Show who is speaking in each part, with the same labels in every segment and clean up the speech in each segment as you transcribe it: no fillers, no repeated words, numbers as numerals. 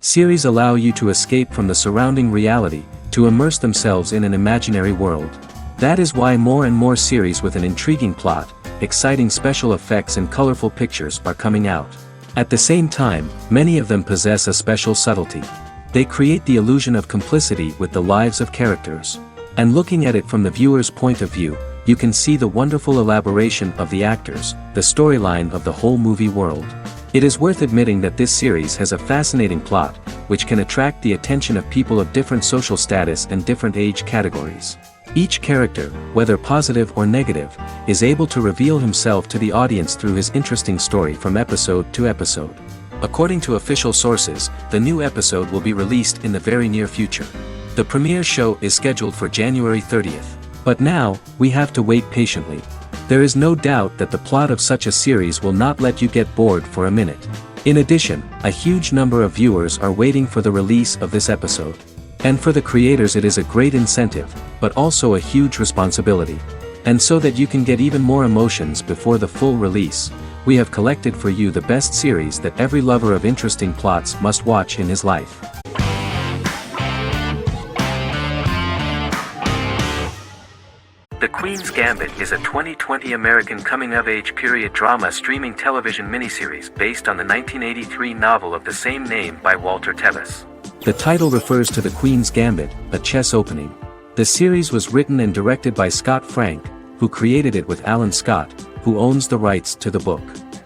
Speaker 1: Series allow you to escape from the surrounding reality, to immerse themselves in an imaginary world. That is why more and more series with an intriguing plot, exciting special effects and colorful pictures are coming out. At the same time, many of them possess a special subtlety. They create the illusion of complicity with the lives of characters. And looking at it from the viewer's point of view, you can see the wonderful elaboration of the actors, the storyline of the whole movie world. It is worth admitting that this series has a fascinating plot, which can attract the attention of people of different social status and different age categories. Each character, whether positive or negative, is able to reveal himself to the audience through his interesting story from episode to episode. According to official sources, the new episode will be released in the very near future. The premiere show is scheduled for January 30th. But now, we have to wait patiently. There is no doubt that the plot of such a series will not let you get bored for a minute. In addition, a huge number of viewers are waiting for the release of this episode. And for the creators it is a great incentive, but also a huge responsibility. And so that you can get even more emotions before the full release, we have collected for you the best series that every lover of interesting plots must watch in his life. The Queen's Gambit is a 2020 American coming-of-age period drama streaming television miniseries based on the 1983 novel of the same name by Walter Tevis. The title refers to the Queen's Gambit, a chess opening. The series was written and directed by Scott Frank, who created it with Alan Scott, who owns the rights to the book.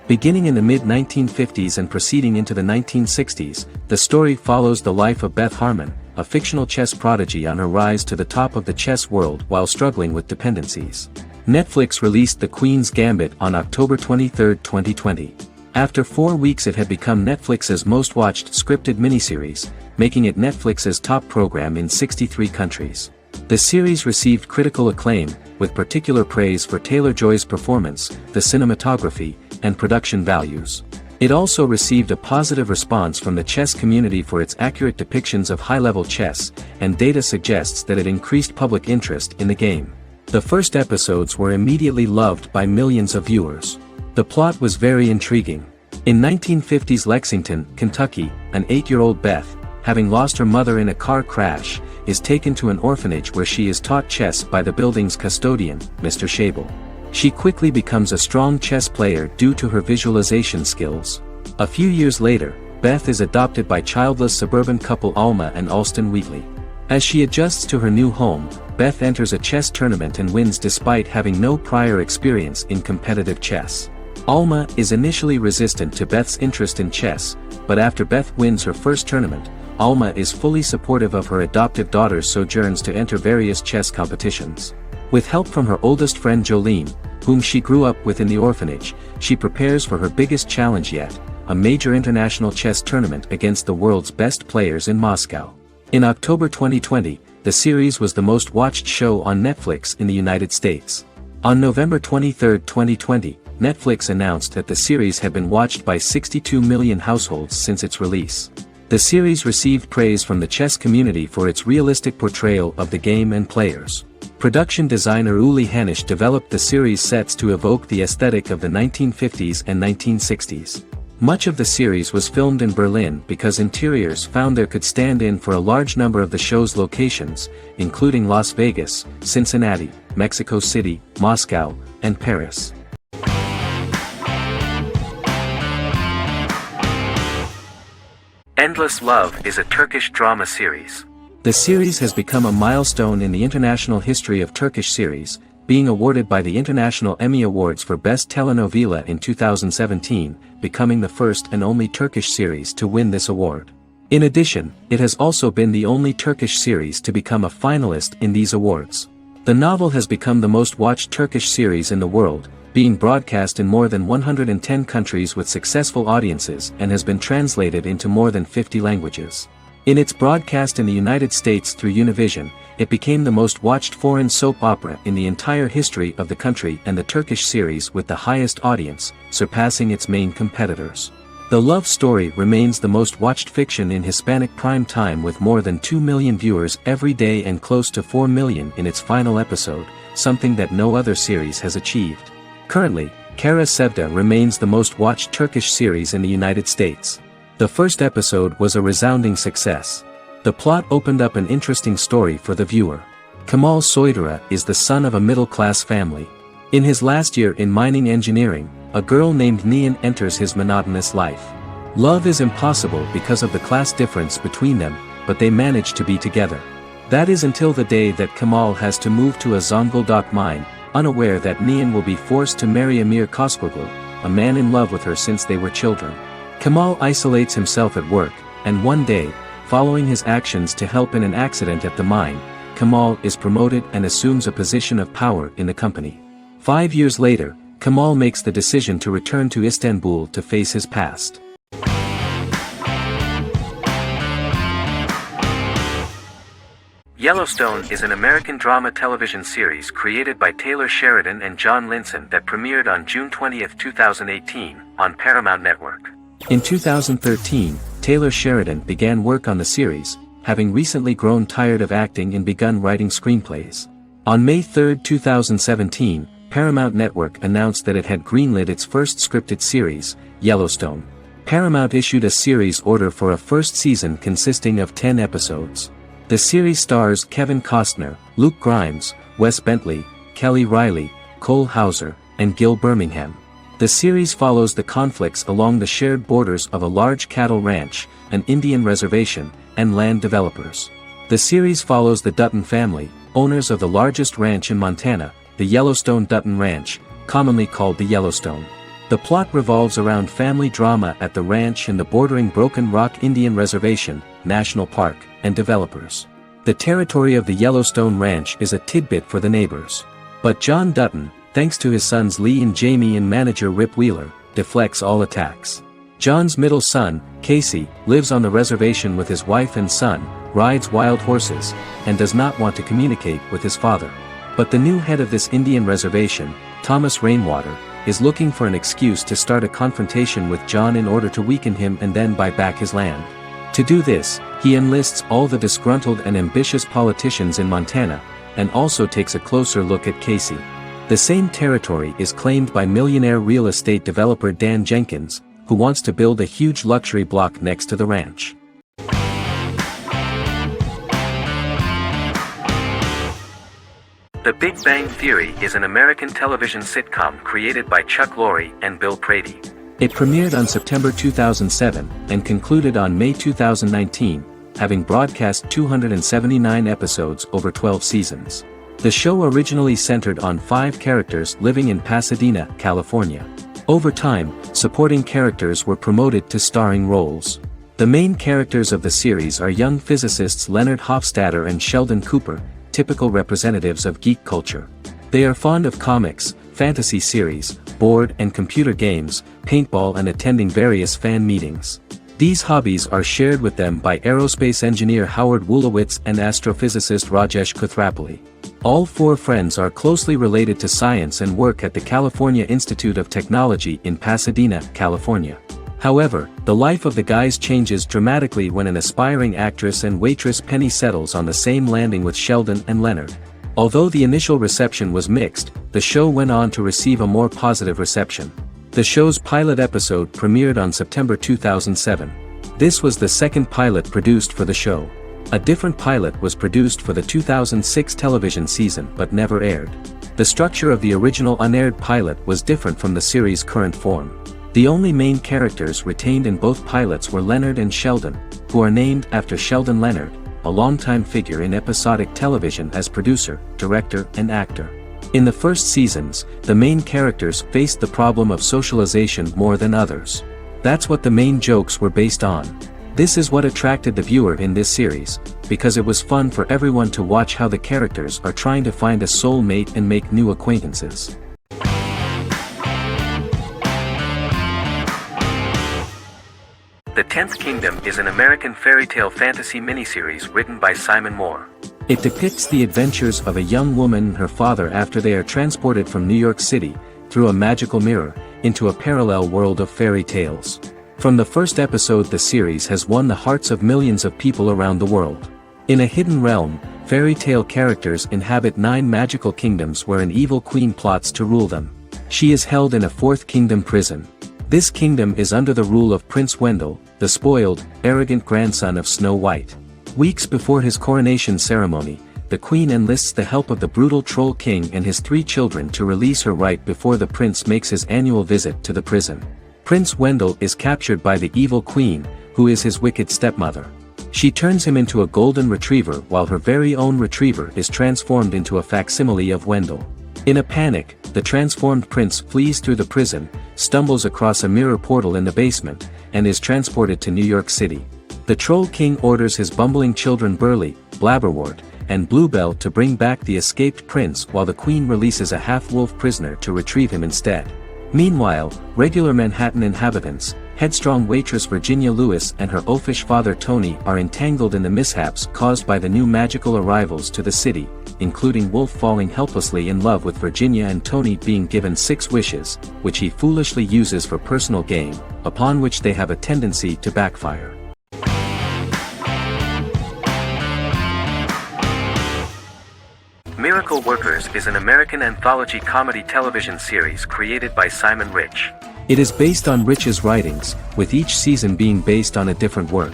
Speaker 1: Beginning in the mid-1950s and proceeding into the 1960s, the story follows the life of Beth Harmon, a fictional chess prodigy on her rise to the top of the chess world while struggling with dependencies. Netflix released The Queen's Gambit on October 23, 2020. After 4 weeks it had become Netflix's most watched scripted miniseries, making it Netflix's top program in 63 countries. The series received critical acclaim, with particular praise for Taylor-Joy's performance, the cinematography, and production values. It also received a positive response from the chess community for its accurate depictions of high-level chess, and data suggests that it increased public interest in the game. The first episodes were immediately loved by millions of viewers. The plot was very intriguing. In 1950s Lexington, Kentucky, an 8-year-old Beth, having lost her mother in a car crash, is taken to an orphanage where she is taught chess by the building's custodian, Mr. Schabel. She quickly becomes a strong chess player due to her visualization skills. A few years later, Beth is adopted by childless suburban couple Alma and Alston Wheatley. As she adjusts to her new home, Beth enters a chess tournament and wins despite having no prior experience in competitive chess. Alma is initially resistant to Beth's interest in chess, but after Beth wins her first tournament, Alma is fully supportive of her adoptive daughter's sojourns to enter various chess competitions. With help from her oldest friend Jolene, whom she grew up with in the orphanage, she prepares for her biggest challenge yet, a major international chess tournament against the world's best players in Moscow. In October 2020, the series was the most watched show on Netflix in the United States. On November 23, 2020, Netflix announced that the series had been watched by 62 million households since its release. The series received praise from the chess community for its realistic portrayal of the game and players. Production designer Uli Hanisch developed the series sets to evoke the aesthetic of the 1950s and 1960s. Much of the series was filmed in Berlin because interiors found there could stand in for a large number of the show's locations, including Las Vegas, Cincinnati, Mexico City, Moscow, and Paris. Endless Love is a Turkish drama series. The series has become a milestone in the international history of Turkish series, being awarded by the International Emmy Awards for Best Telenovela in 2017, becoming the first and only Turkish series to win this award. In addition, it has also been the only Turkish series to become a finalist in these awards. The novel has become the most watched Turkish series in the world, being broadcast in more than 110 countries with successful audiences and has been translated into more than 50 languages. In its broadcast in the United States through Univision, it became the most watched foreign soap opera in the entire history of the country and the Turkish series with the highest audience, surpassing its main competitors. The love story remains the most watched fiction in Hispanic prime time with more than 2 million viewers every day and close to 4 million in its final episode, something that no other series has achieved. Currently, Kara Sevda remains the most watched Turkish series in the United States. The first episode was a resounding success. The plot opened up an interesting story for the viewer. Kamal Soydara is the son of a middle-class family. In his last year in mining engineering, a girl named Nian enters his monotonous life. Love is impossible because of the class difference between them, but they manage to be together. That is until the day that Kamal has to move to a Zonguldak mine, unaware that Nian will be forced to marry Amir Koskoglu, a man in love with her since they were children. Kamal isolates himself at work, and one day, following his actions to help in an accident at the mine, Kamal is promoted and assumes a position of power in the company. 5 years later, Kamal makes the decision to return to Istanbul to face his past. Yellowstone is an American drama television series created by Taylor Sheridan and John Linson that premiered on June 20, 2018, on Paramount Network. In 2013, Taylor Sheridan began work on the series, having recently grown tired of acting and begun writing screenplays. On May 3, 2017, Paramount Network announced that it had greenlit its first scripted series, Yellowstone. Paramount issued a series order for a first season consisting of 10 episodes. The series stars Kevin Costner, Luke Grimes, Wes Bentley, Kelly Riley, Cole Hauser, and Gil Birmingham. The series follows the conflicts along the shared borders of a large cattle ranch, an Indian reservation, and land developers. The series follows the Dutton family, owners of the largest ranch in Montana, the Yellowstone Dutton Ranch, commonly called the Yellowstone. The plot revolves around family drama at the ranch and the bordering Broken Rock Indian Reservation, National Park, and developers. The territory of the Yellowstone Ranch is a tidbit for the neighbors. But John Dutton, thanks to his sons Lee and Jamie and manager Rip Wheeler, deflects all attacks. John's middle son, Casey, lives on the reservation with his wife and son, rides wild horses, and does not want to communicate with his father. But the new head of this Indian reservation, Thomas Rainwater, is looking for an excuse to start a confrontation with John in order to weaken him and then buy back his land. To do this, he enlists all the disgruntled and ambitious politicians in Montana, and also takes a closer look at Casey. The same territory is claimed by millionaire real estate developer Dan Jenkins, who wants to build a huge luxury block next to the ranch. The Big Bang Theory is an American television sitcom created by Chuck Lorre and Bill Prady. It premiered on September 2007 and concluded on May 2019, having broadcast 279 episodes over 12 seasons. The show originally centered on 5 characters living in Pasadena, California. Over time, supporting characters were promoted to starring roles. The main characters of the series are young physicists Leonard Hofstadter and Sheldon Cooper, typical representatives of geek culture. They are fond of comics, fantasy series, board and computer games, paintball and attending various fan meetings. These hobbies are shared with them by aerospace engineer Howard Wolowitz and astrophysicist Rajesh Kuthrapalli. All 4 friends are closely related to science and work at the California Institute of Technology in Pasadena, California. However, the life of the guys changes dramatically when an aspiring actress and waitress Penny settles on the same landing with Sheldon and Leonard. Although the initial reception was mixed, the show went on to receive a more positive reception. The show's pilot episode premiered on September 2007. This was the second pilot produced for the show. A different pilot was produced for the 2006 television season but never aired. The structure of the original unaired pilot was different from the series' current form. The only main characters retained in both pilots were Leonard and Sheldon, who are named after Sheldon Leonard, a longtime figure in episodic television as producer, director, and actor. In the first seasons, the main characters faced the problem of socialization more than others. That's what the main jokes were based on. This is what attracted the viewer in this series, because it was fun for everyone to watch how the characters are trying to find a soulmate and make new acquaintances. The Tenth Kingdom is an American fairy tale fantasy miniseries written by Simon Moore. It depicts the adventures of a young woman and her father after they are transported from New York City, through a magical mirror, into a parallel world of fairy tales. From the first episode, the series has won the hearts of millions of people around the world. In a hidden realm, fairy tale characters inhabit 9 magical kingdoms where an evil queen plots to rule them. She is held in a 4th kingdom prison. This kingdom is under the rule of Prince Wendell, the spoiled, arrogant grandson of Snow White. Weeks before his coronation ceremony, the queen enlists the help of the brutal Troll King and his 3 children to release her right before the prince makes his annual visit to the prison. Prince Wendell is captured by the evil queen, who is his wicked stepmother. She turns him into a golden retriever while her very own retriever is transformed into a facsimile of Wendell. In a panic, the transformed prince flees through the prison, stumbles across a mirror portal in the basement, and is transported to New York City. The Troll King orders his bumbling children Burley, Blabberwort, and Bluebell to bring back the escaped prince while the queen releases a half-wolf prisoner to retrieve him instead. Meanwhile, regular Manhattan inhabitants, headstrong waitress Virginia Lewis and her oafish father Tony are entangled in the mishaps caused by the new magical arrivals to the city, including Wolf falling helplessly in love with Virginia and Tony being given 6 wishes, which he foolishly uses for personal gain, upon which they have a tendency to backfire. Miracle Workers is an American anthology comedy television series created by Simon Rich. It is based on Rich's writings, with each season being based on a different work.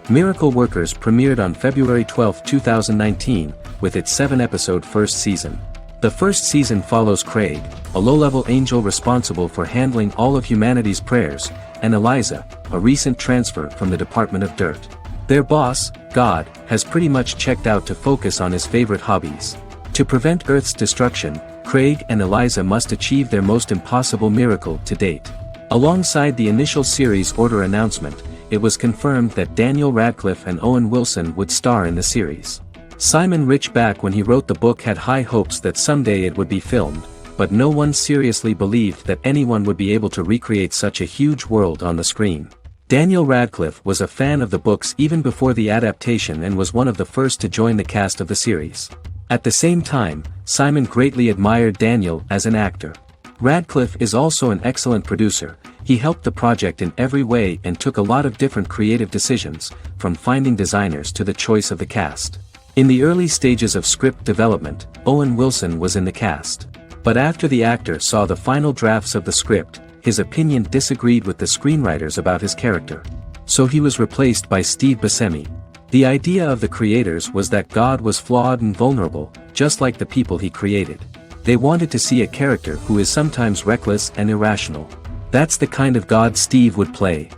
Speaker 1: Miracle Workers premiered on February 12, 2019, with its 7-episode first season. The first season follows Craig, a low-level angel responsible for handling all of humanity's prayers, and Eliza, a recent transfer from the Department of Dirt. Their boss, God, has pretty much checked out to focus on his favorite hobbies. To prevent Earth's destruction, Craig and Eliza must achieve their most impossible miracle to date. Alongside the initial series order announcement, it was confirmed that Daniel Radcliffe and Owen Wilson would star in the series. Simon Rich back when he wrote the book had high hopes that someday it would be filmed, but no one seriously believed that anyone would be able to recreate such a huge world on the screen. Daniel Radcliffe was a fan of the books even before the adaptation and was one of the first to join the cast of the series. At the same time, Simon greatly admired Daniel as an actor. Radcliffe is also an excellent producer. He helped the project in every way and took a lot of different creative decisions, from finding designers to the choice of the cast. In the early stages of script development, Owen Wilson was in the cast. But after the actor saw the final drafts of the script, his opinion disagreed with the screenwriters about his character. So he was replaced by Steve Buscemi. The idea of the creators was that God was flawed and vulnerable, just like the people he created. They wanted to see a character who is sometimes reckless and irrational. That's the kind of God Steve would play.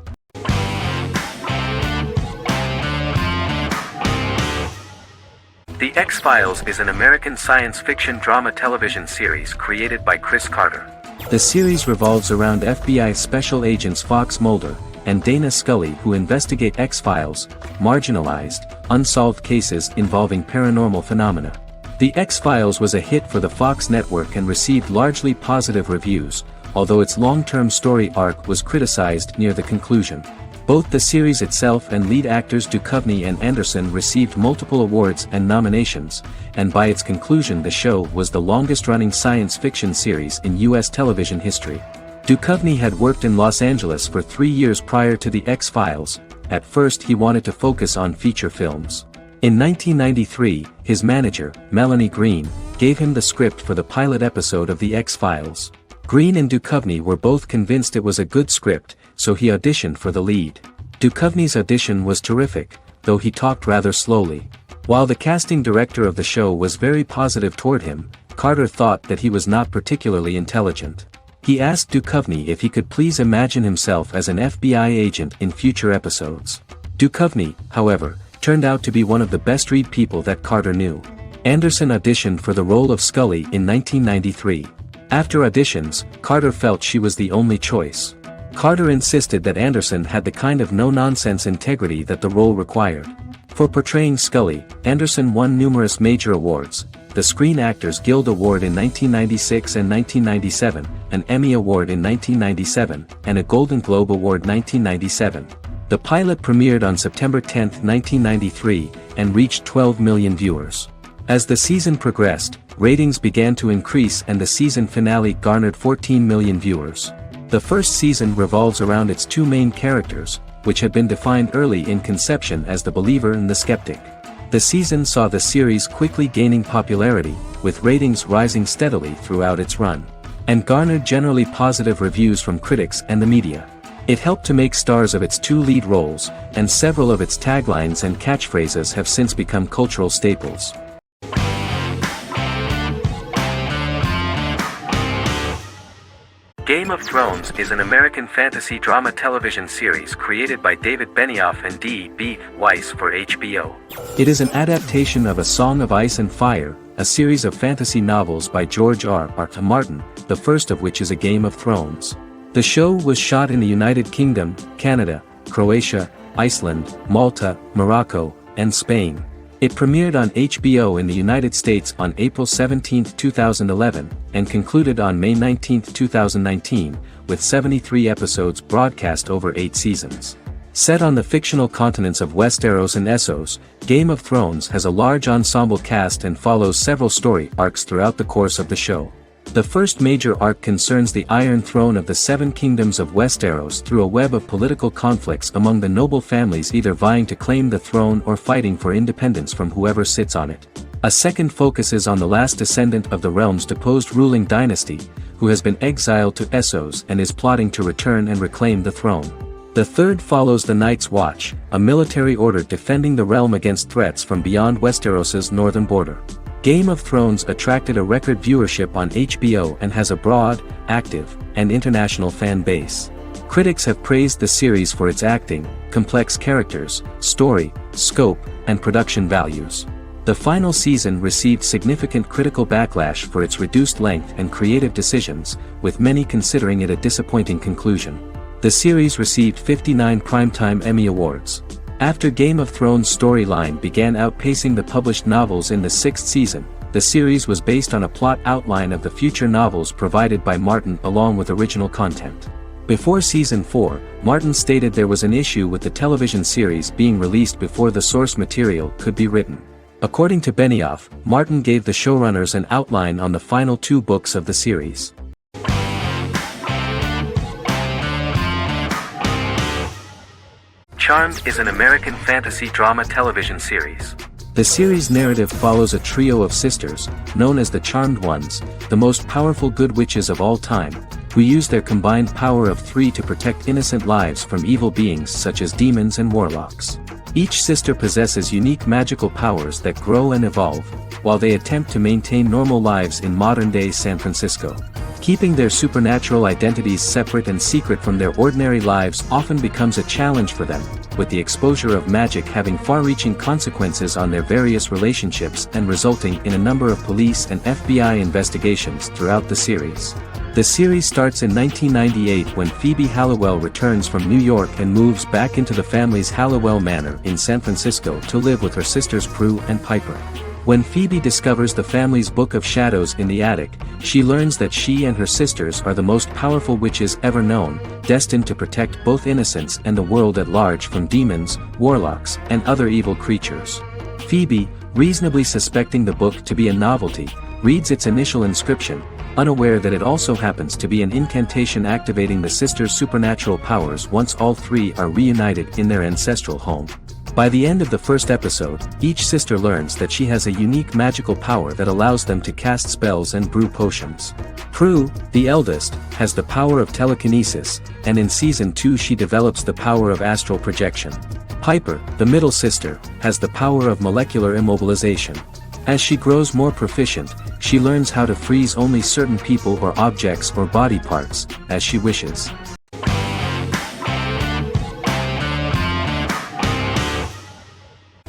Speaker 1: The X-Files is an American science fiction drama television series created by Chris Carter. The series revolves around FBI special agents Fox Mulder and Dana Scully who investigate X-Files, marginalized, unsolved cases involving paranormal phenomena. The X-Files was a hit for the Fox network and received largely positive reviews, although its long-term story arc was criticized near the conclusion. Both the series itself and lead actors Duchovny and Anderson received multiple awards and nominations, and by its conclusion the show was the longest-running science fiction series in U.S. television history. Duchovny had worked in Los Angeles for 3 years prior to The X-Files. At first he wanted to focus on feature films. In 1993, his manager, Melanie Green, gave him the script for the pilot episode of The X-Files. Green and Duchovny were both convinced it was a good script, so he auditioned for the lead. Duchovny's audition was terrific, though he talked rather slowly. While the casting director of the show was very positive toward him, Carter thought that he was not particularly intelligent. He asked Duchovny if he could please imagine himself as an FBI agent in future episodes. Duchovny, however, turned out to be one of the best-read people that Carter knew. Anderson auditioned for the role of Scully in 1993. After auditions, Carter felt she was the only choice. Carter insisted that Anderson had the kind of no-nonsense integrity that the role required. For portraying Scully, Anderson won numerous major awards, the Screen Actors Guild Award in 1996 and 1997, an Emmy Award in 1997, and a Golden Globe Award 1997. The pilot premiered on September 10, 1993, and reached 12 million viewers. As the season progressed, ratings began to increase and the season finale garnered 14 million viewers. The first season revolves around its 2 main characters, which had been defined early in conception as the believer and the skeptic. The season saw the series quickly gaining popularity, with ratings rising steadily throughout its run, and garnered generally positive reviews from critics and the media. It helped to make stars of its two lead roles, and several of its taglines and catchphrases have since become cultural staples. Game of Thrones is an American fantasy drama television series created by David Benioff and D.B. Weiss for HBO. It is an adaptation of A Song of Ice and Fire, a series of fantasy novels by George R.R. Martin, the first of which is A Game of Thrones. The show was shot in the United Kingdom, Canada, Croatia, Iceland, Malta, Morocco, and Spain. It premiered on HBO in the United States on April 17, 2011, and concluded on May 19, 2019, with 73 episodes broadcast over 8 seasons. Set on the fictional continents of Westeros and Essos, Game of Thrones has a large ensemble cast and follows several story arcs throughout the course of the show. The first major arc concerns the Iron Throne of the Seven Kingdoms of Westeros through a web of political conflicts among the noble families either vying to claim the throne or fighting for independence from whoever sits on it. A second focuses on the last descendant of the realm's deposed ruling dynasty, who has been exiled to Essos and is plotting to return and reclaim the throne. The third follows the Night's Watch, a military order defending the realm against threats from beyond Westeros's northern border. Game of Thrones attracted a record viewership on HBO and has a broad, active, and international fan base. Critics have praised the series for its acting, complex characters, story, scope, and production values. The final season received significant critical backlash for its reduced length and creative decisions, with many considering it a disappointing conclusion. The series received 59 Primetime Emmy Awards. After Game of Thrones' storyline began outpacing the published novels in the sixth season, the series was based on a plot outline of the future novels provided by Martin along with original content. Before Season 4, Martin stated there was an issue with the television series being released before the source material could be written. According to Benioff, Martin gave the showrunners an outline on the final 2 books of the series. Charmed is an American fantasy drama television series. The series' narrative follows a trio of sisters, known as the Charmed Ones, the most powerful good witches of all time, who use their combined power of 3 to protect innocent lives from evil beings such as demons and warlocks. Each sister possesses unique magical powers that grow and evolve, while they attempt to maintain normal lives in modern-day San Francisco. Keeping their supernatural identities separate and secret from their ordinary lives often becomes a challenge for them, with the exposure of magic having far-reaching consequences on their various relationships and resulting in a number of police and FBI investigations throughout the series. The series starts in 1998 when Phoebe Halliwell returns from New York and moves back into the family's Halliwell Manor in San Francisco to live with her sisters Prue and Piper. When Phoebe discovers the family's Book of Shadows in the attic, she learns that she and her sisters are the most powerful witches ever known, destined to protect both innocents and the world at large from demons, warlocks, and other evil creatures. Phoebe, reasonably suspecting the book to be a novelty, reads its initial inscription, unaware that it also happens to be an incantation activating the sisters' supernatural powers once all 3 are reunited in their ancestral home. By the end of the first episode, each sister learns that she has a unique magical power that allows them to cast spells and brew potions. Prue, the eldest, has the power of telekinesis, and in Season 2 she develops the power of astral projection. Piper, the middle sister, has the power of molecular immobilization. As she grows more proficient, she learns how to freeze only certain people or objects or body parts, as she wishes.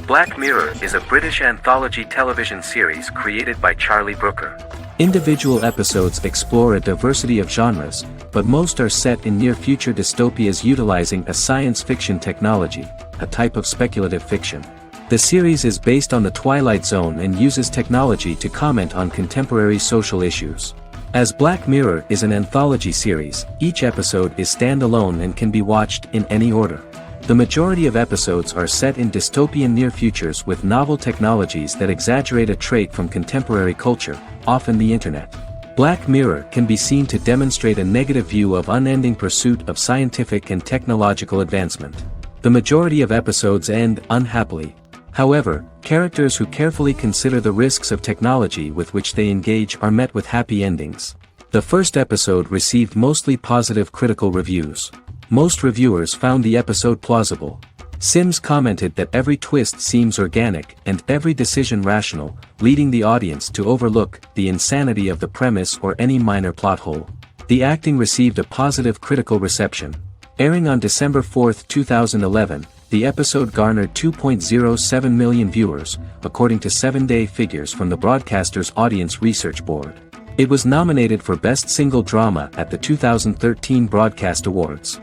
Speaker 1: Black Mirror is a British anthology television series created by Charlie Brooker. Individual episodes explore a diversity of genres, but most are set in near-future dystopias utilizing a science fiction technology, a type of speculative fiction. The series is based on the Twilight Zone and uses technology to comment on contemporary social issues. As Black Mirror is an anthology series, each episode is standalone and can be watched in any order. The majority of episodes are set in dystopian near futures with novel technologies that exaggerate a trait from contemporary culture, often the internet. Black Mirror can be seen to demonstrate a negative view of unending pursuit of scientific and technological advancement. The majority of episodes end unhappily. However, characters who carefully consider the risks of technology with which they engage are met with happy endings. The first episode received mostly positive critical reviews. Most reviewers found the episode plausible. Sims commented that every twist seems organic and every decision rational, leading the audience to overlook the insanity of the premise or any minor plot hole. The acting received a positive critical reception. Airing on December 4, 2011, the episode garnered 2.07 million viewers, according to 7-day figures from the broadcaster's Audience Research Board. It was nominated for Best Single Drama at the 2013 Broadcast Awards.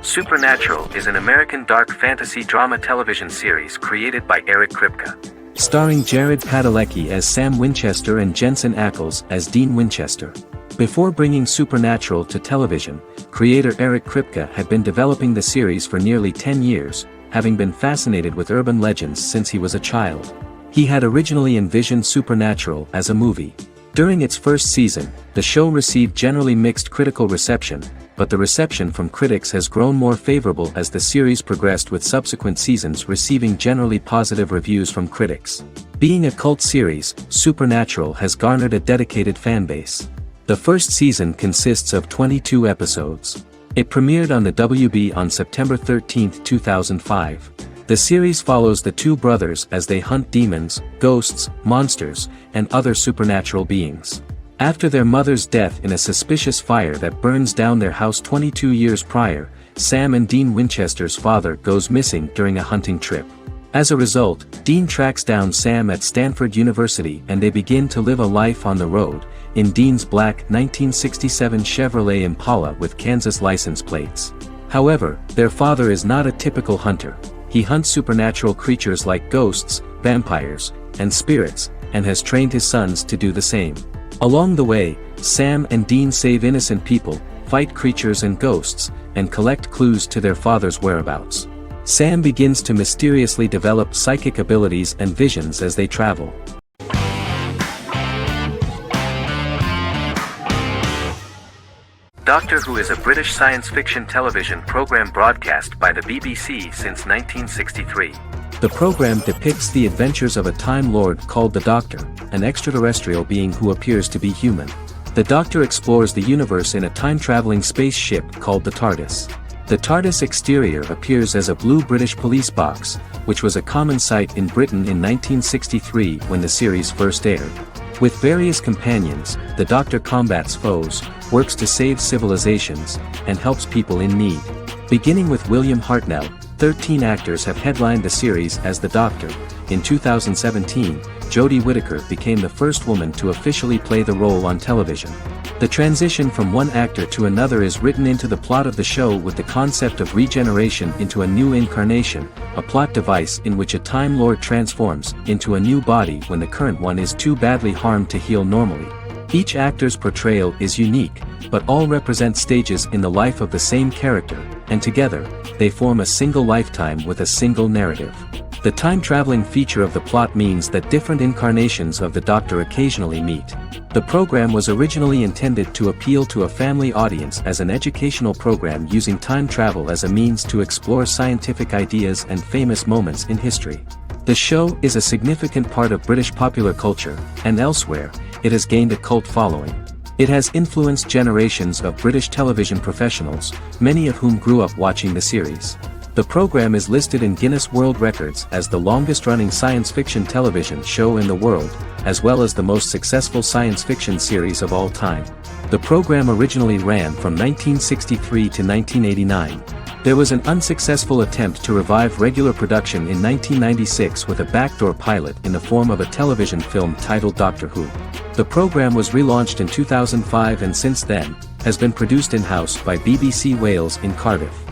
Speaker 1: Supernatural is an American dark fantasy drama television series created by Eric Kripke. Starring Jared Padalecki as Sam Winchester and Jensen Ackles as Dean Winchester. Before bringing Supernatural to television, creator Eric Kripke had been developing the series for nearly 10 years, having been fascinated with urban legends since he was a child. He had originally envisioned Supernatural as a movie. During its first season, the show received generally mixed critical reception, but the reception from critics has grown more favorable as the series progressed, with subsequent seasons receiving generally positive reviews from critics. Being a cult series, Supernatural has garnered a dedicated fanbase. The first season consists of 22 episodes. It premiered on the WB on September 13, 2005. The series follows the two brothers as they hunt demons, ghosts, monsters, and other supernatural beings. After their mother's death in a suspicious fire that burns down their house 22 years prior, Sam and Dean Winchester's father goes missing during a hunting trip. As a result, Dean tracks down Sam at Stanford University and they begin to live a life on the road, in Dean's black 1967 Chevrolet Impala with Kansas license plates. However, their father is not a typical hunter. He hunts supernatural creatures like ghosts, vampires, and spirits, and has trained his sons to do the same. Along the way, Sam and Dean save innocent people, fight creatures and ghosts, and collect clues to their father's whereabouts. Sam begins to mysteriously develop psychic abilities and visions as they travel. Doctor Who is a British science fiction television program broadcast by the BBC since 1963. The program depicts the adventures of a Time Lord called the Doctor, an extraterrestrial being who appears to be human. The Doctor explores the universe in a time-traveling spaceship called the TARDIS. The TARDIS exterior appears as a blue British police box, which was a common sight in Britain in 1963 when the series first aired. With various companions, the Doctor combats foes, works to save civilizations, and helps people in need. Beginning with William Hartnell, 13 actors have headlined the series as the Doctor. In 2017, Jodie Whittaker became the first woman to officially play the role on television. The transition from one actor to another is written into the plot of the show with the concept of regeneration into a new incarnation, a plot device in which a Time Lord transforms into a new body when the current one is too badly harmed to heal normally. Each actor's portrayal is unique, but all represent stages in the life of the same character, and together, they form a single lifetime with a single narrative. The time-traveling feature of the plot means that different incarnations of the Doctor occasionally meet. The program was originally intended to appeal to a family audience as an educational program using time travel as a means to explore scientific ideas and famous moments in history. The show is a significant part of British popular culture, and elsewhere, it has gained a cult following. It has influenced generations of British television professionals, many of whom grew up watching the series. The program is listed in Guinness World Records as the longest-running science fiction television show in the world, as well as the most successful science fiction series of all time. The program originally ran from 1963 to 1989. There was an unsuccessful attempt to revive regular production in 1996 with a backdoor pilot in the form of a television film titled Doctor Who. The program was relaunched in 2005 and since then, has been produced in-house by BBC Wales in Cardiff.